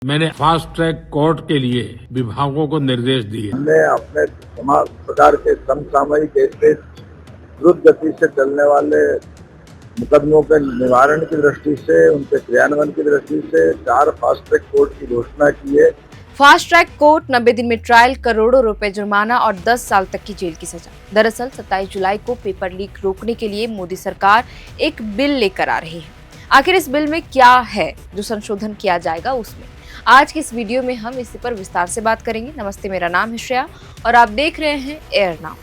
मैंने fast track court के लिए विभागों को निर्देश दिए। हमने अपने तमाम प्रकार के समसामयिक केसेस द्रुत गति से चलने वाले मुकदमों के निवारण की दृष्टि से, उनके क्रियान्वयन की दृष्टि से 4 फास्ट ट्रैक कोर्ट की घोषणा की है। फास्ट ट्रैक कोर्ट 90 दिन में ट्रायल, करोड़ों रुपए जुर्माना और 10 साल तक की जेल की सजा। दरअसल 27 जुलाई को पेपर लीक रोकने के लिए मोदी सरकार एक बिल लेकर आ रही है। आखिर इस बिल में क्या है जो संशोधन किया जाएगा, उसमें आज की इस वीडियो में हम इसी पर विस्तार से बात करेंगे। नमस्ते, मेरा नाम है श्रेया और आप देख रहे हैं एयर नाउ।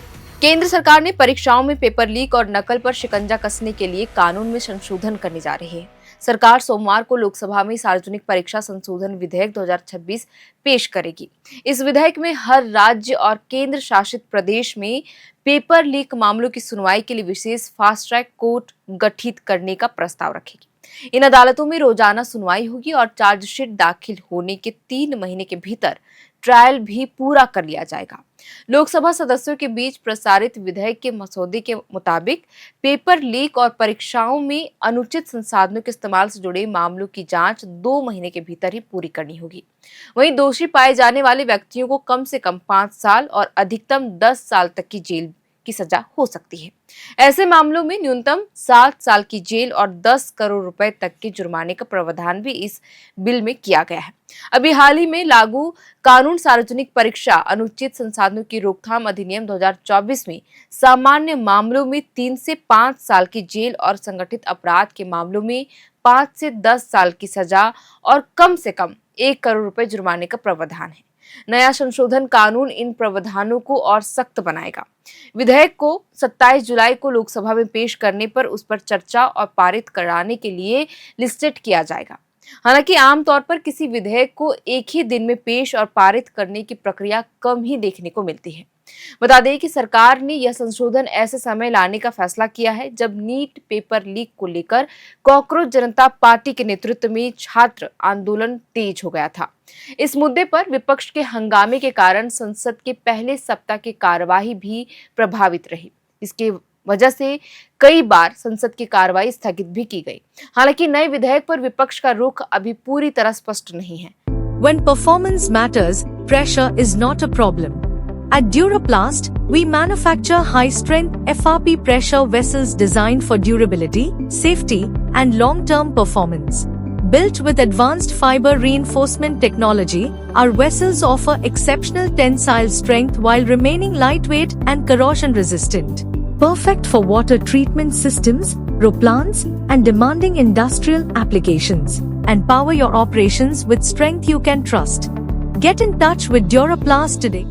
केंद्र सरकार ने परीक्षाओं में पेपर लीक और नकल पर शिकंजा कसने के लिए कानून में संशोधन करने जा रही है। सरकार सोमवार को लोकसभा में सार्वजनिक परीक्षा संशोधन विधेयक 2026 पेश करेगी। इस विधेयक में हर राज्य और केंद्र शासित प्रदेश में पेपर लीक मामलों की सुनवाई के लिए विशेष फास्ट ट्रैक कोर्ट गठित करने का प्रस्ताव रखेगी। इन अदालतों में रोजाना सुनवाई होगी और चार्जशीट दाखिल होने के 3 महीने के भीतर ट्रायल भी पूरा कर लिया जाएगा। लोकसभा सदस्यों के बीच प्रसारित विधेयक के मसौदे के मुताबिक पेपर लीक और परीक्षाओं में अनुचित संसाधनों के इस्तेमाल से जुड़े मामलों की जांच 2 महीने के भीतर ही पूरी करनी होगी। वहीं दोषी पाए जाने वाले व्यक्तियों को कम से कम 5 साल और अधिकतम 10 साल तक की जेल की सजा हो सकती है। ऐसे मामलों में न्यूनतम 7 साल की जेल और 10 करोड़ रुपए तक के जुर्माने का प्रावधान भी इस बिल में किया गया है। अभी हाल ही में लागू कानून सार्वजनिक परीक्षा अनुचित संसाधनों की रोकथाम अधिनियम 2024 में सामान्य मामलों में 3 से 5 साल की जेल और संगठित अपराध के मामलों में 5 से 10 साल की सजा और कम से कम 1 करोड़ रुपए जुर्माने का प्रावधान है। नया संशोधन कानून इन प्रावधानों को और सख्त बनाएगा। विधेयक को 27 जुलाई को लोकसभा में पेश करने पर उस पर चर्चा और पारित कराने के लिए लिस्टेड किया जाएगा। हालांकि आमतौर पर किसी विधेयक को एक ही दिन में पेश और पारित करने की प्रक्रिया कम ही देखने को मिलती है। बता दें कि सरकार ने यह संशोधन ऐसे समय लाने का फैसला किया है जब नीट पेपर लीक को लेकर कॉकरोच जनता पार्टी के नेतृत्व में छात्र आंदोलन तेज हो गया था। इस मुद्दे पर विपक्ष के हंगामे के कारण संसद के पहले सप्ताह की कार्यवाही भी प्रभावित रही। इसके वजह से कई बार संसद की कार्रवाई स्थगित भी की गई। हालांकि नए विधेयक पर विपक्ष का रुख अभी पूरी तरह स्पष्ट नहीं है। When performance matters, pressure is not a problem. At Duraplast, we manufacture high-strength FRP pressure vessels designed for durability, safety, and long-term performance. Built with advanced fiber reinforcement technology, our vessels offer exceptional tensile strength while remaining lightweight and corrosion-resistant. Perfect for water treatment systems, roplants, and demanding industrial applications. And power your operations with strength you can trust. Get in touch with Duraplast today.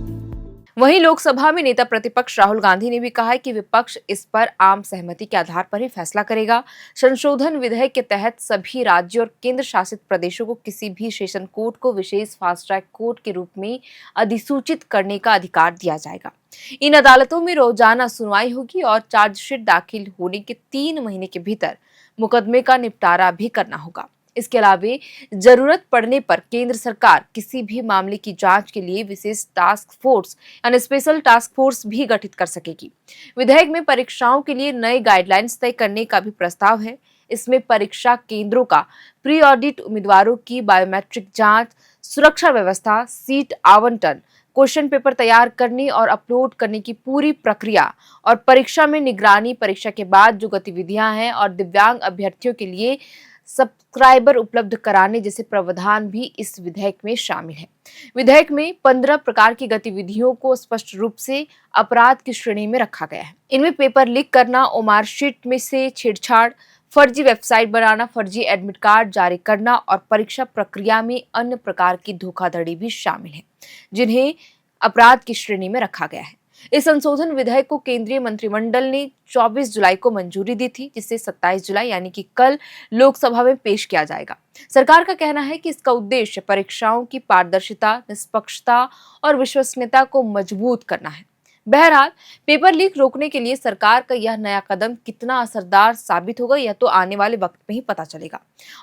वहीं लोकसभा में नेता प्रतिपक्ष राहुल गांधी ने भी कहा है कि विपक्ष इस पर आम सहमति के आधार पर ही फैसला करेगा। संशोधन विधेयक के तहत सभी राज्यों और केंद्र शासित प्रदेशों को किसी भी सेशन कोर्ट को विशेष फास्ट ट्रैक कोर्ट के रूप में अधिसूचित करने का अधिकार दिया जाएगा। इन अदालतों में रोजाना सुनवाई होगी और चार्जशीट दाखिल होने के 3 महीने के भीतर मुकदमे का निपटारा भी करना होगा। इसके अलावा जरूरत पड़ने पर केंद्र सरकार किसी भी मामले की जांच के लिए विशेष टास्क फोर्स यानी स्पेशल टास्क फोर्स भी गठित कर सकेगी। विधेयक में परीक्षाओं के लिए नए गाइडलाइंस तय करने का भी प्रस्ताव है। इसमें परीक्षा केंद्रों का प्री ऑडिट, उम्मीदवारों की बायोमेट्रिक जांच, सुरक्षा व्यवस्था, सीट आवंटन, क्वेश्चन पेपर तैयार करने और अपलोड करने की पूरी प्रक्रिया और परीक्षा में निगरानी, परीक्षा के बाद जो गतिविधियां हैं और दिव्यांग अभ्यर्थियों के लिए सब्सक्राइबर उपलब्ध कराने जैसे प्रावधान भी इस विधेयक में शामिल है। विधेयक में 15 प्रकार की गतिविधियों को स्पष्ट रूप से अपराध की श्रेणी में रखा गया है। इनमें पेपर लीक करना, मार्कशीट में से छेड़छाड़, फर्जी वेबसाइट बनाना, फर्जी एडमिट कार्ड जारी करना और परीक्षा प्रक्रिया में अन्य प्रकार की धोखाधड़ी भी शामिल है, जिन्हें अपराध की श्रेणी में रखा गया है। इस संशोधन विधेयक को केंद्रीय मंत्रिमंडल ने 24 जुलाई को मंजूरी दी थी, जिसे 27 जुलाई यानी कि कल लोकसभा में पेश किया जाएगा। सरकार का कहना है कि इसका उद्देश्य परीक्षाओं की पारदर्शिता, निष्पक्षता और विश्वसनीयता को मजबूत करना है। बहरहाल, पेपर लीक रोकने के लिए सरकार का यह नया कदम कितना असरदार साबित होगा, यह तो आने वाले वक्त में ही पता चलेगा।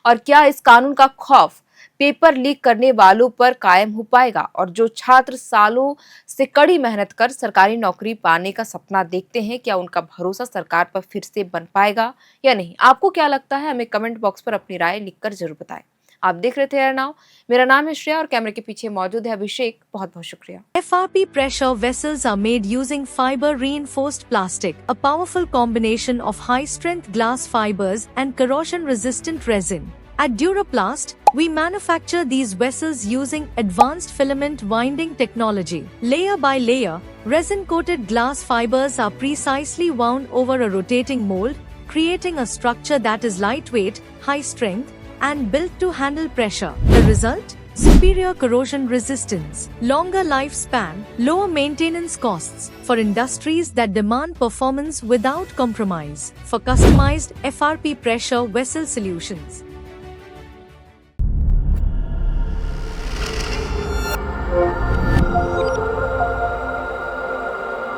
और क्या इस कानून का खौफ पेपर लीक करने वालों पर कायम हो पाएगा और जो छात्र सालों से कड़ी मेहनत कर सरकारी नौकरी पाने का सपना देखते हैं, क्या उनका भरोसा सरकार पर फिर से बन पाएगा या नहीं? आपको क्या लगता है? हमें कमेंट बॉक्स पर अपनी राय लिखकर जरूर बताएं। आप देख रहे थे अरनाव। मेरा नाम है श्रेया और कैमरे के पीछे मौजूद है अभिषेक। बहुत बहुत शुक्रिया। FRP pressure vessels are made using fiber reinforced plastic, a powerful combination of high strength glass fibers and corrosion resistant resin. At Duraplast, we manufacture these vessels using advanced filament winding technology. Layer by layer, resin coated glass fibers are precisely wound over a rotating mold, creating a structure that is lightweight, high strength, and built to handle pressure. The result? Superior corrosion resistance, longer lifespan, lower maintenance costs for industries that demand performance without compromise. For customized FRP pressure vessel solutions,